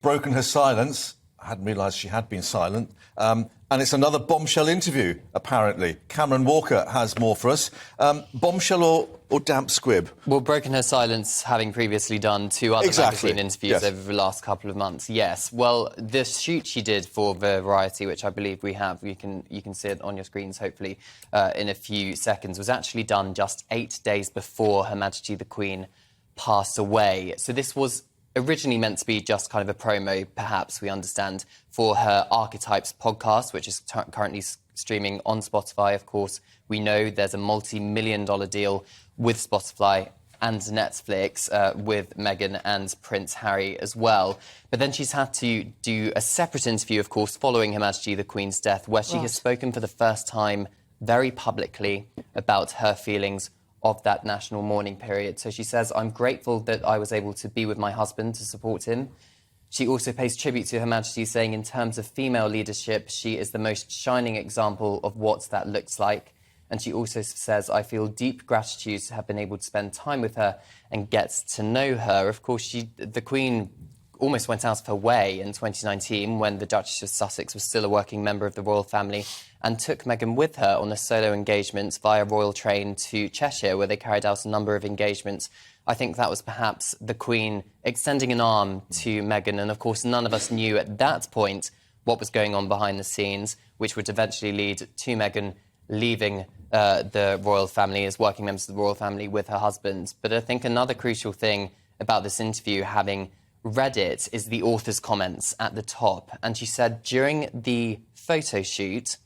broken her silence. I hadn't realised she had been silent. And it's another bombshell interview, apparently. Cameron Walker has more for us. Bombshell or damp squib? Well, broken her silence, having previously done 2 other magazine interviews over the last couple of months. Yes. Well, the shoot she did for Variety, which I believe we have, you can see it on your screens, hopefully, in a few seconds, was actually done just 8 days before Her Majesty the Queen passed away. So this was originally meant to be just kind of a promo, perhaps, we understand, for her Archetypes podcast, which is currently streaming on Spotify. Of course, we know there's a multi-million-dollar deal with Spotify and Netflix with Meghan and Prince Harry as well. But then she's had to do a separate interview, of course, following Her Majesty the Queen's death, where she has spoken for the first time very publicly about her feelings of that national mourning period. So she says, "I'm grateful that I was able to be with my husband to support him." She also pays tribute to Her Majesty, saying in terms of female leadership, she is the most shining example of what that looks like. And she also says, "I feel deep gratitude to have been able to spend time with her and get to know her." Of course, the Queen almost went out of her way in 2019 when the Duchess of Sussex was still a working member of the royal family and took Meghan with her on a solo engagement via royal train to Cheshire, where they carried out a number of engagements. I think that was perhaps the Queen extending an arm to Meghan, and of course none of us knew at that point what was going on behind the scenes, which would eventually lead to Meghan leaving the royal family as working members of the royal family with her husband. But I think another crucial thing about this interview, having read it, is the author's comments at the top. And she said during the photo shoot,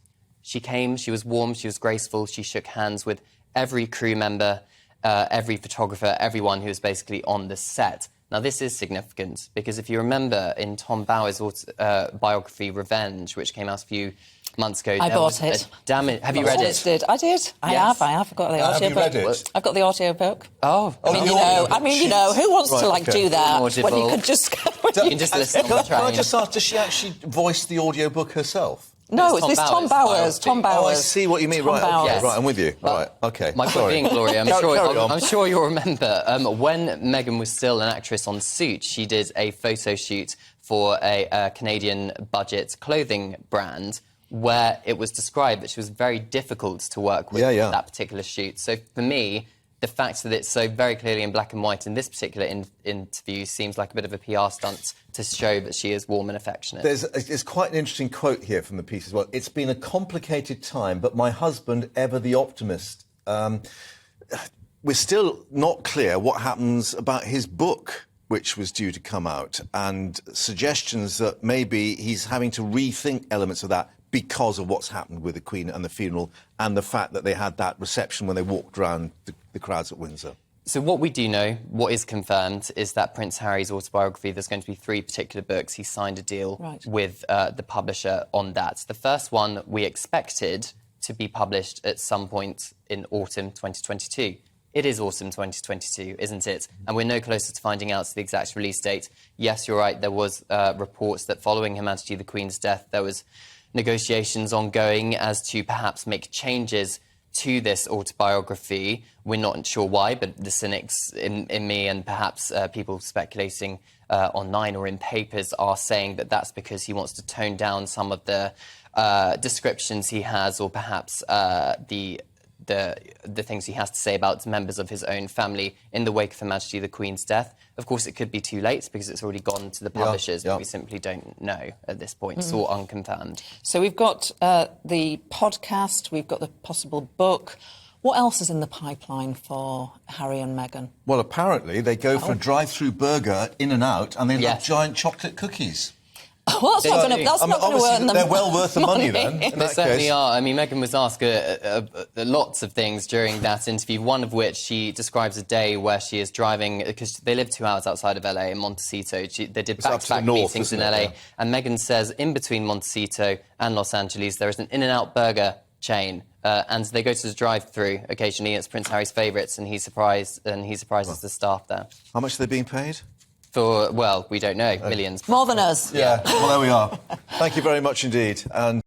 she came, she was warm, she was graceful, she shook hands with every crew member, every photographer, everyone who was basically on the set. Now, this is significant because if you remember in Tom Bower's biography, Revenge, which came out a few months ago... I bought it. Have you read it? I did. I have. I've got the audio book. Have you read it? I've got the audio book. Oh. I mean, you know, who wants to, do that when you could just... You can just listen on the train. Can I just ask, does she actually voice the audiobook herself? No, it's Tom Bowers. Tom Bowers. Oh, I see what you mean. Right, okay, right, I'm with you. Right, OK. My point being, Gloria, I'm sure you'll remember, when Meghan was still an actress on Suits, she did a photo shoot for a Canadian budget clothing brand where it was described that she was very difficult to work with that particular shoot. So for me, the fact that it's so very clearly in black and white in this particular interview seems like a bit of a PR stunt to show that she is warm and affectionate. There's quite an interesting quote here from the piece as well. "It's been a complicated time, but my husband, ever the optimist." We're still not clear what happens about his book, which was due to come out, and suggestions that maybe he's having to rethink elements of that because of what's happened with the Queen and the funeral and the fact that they had that reception when they walked around the crowds at Windsor. So what we do know, what is confirmed, is that Prince Harry's autobiography, there's going to be 3 particular books. He signed a deal with the publisher on that. The first one we expected to be published at some point in autumn 2022. It is autumn 2022, isn't it? And we're no closer to finding out the exact release date. Yes, you're right, there was reports that following Her Majesty the Queen's death, there was negotiations ongoing as to perhaps make changes to this autobiography. We're not sure why, but the cynics in me and perhaps people speculating online or in papers are saying that that's because he wants to tone down some of the descriptions he has, or perhaps the things he has to say about members of his own family in the wake of Her Majesty the Queen's death. Of course, it could be too late because it's already gone to the publishers, but we simply don't know at this point. It's all unconfirmed. So we've got the podcast, we've got the possible book. What else is in the pipeline for Harry and Meghan? Well, apparently they go for a drive-through burger in and out, and they love giant chocolate cookies. Well, that's not going to earn them. They're well worth the money then. They certainly are. I mean, Meghan was asked lots of things during that interview, one of which she describes a day where she is driving, because they live 2 hours outside of LA in Montecito. They did back-to-back meetings in LA. And Meghan says in between Montecito and Los Angeles, there is an In-N-Out burger chain. And they go to the drive-through occasionally. It's Prince Harry's favourites, and he surprises the staff there. How much are they being paid? For, well, we don't know, millions. More than us. Yeah, well, there we are. Thank you very much indeed. And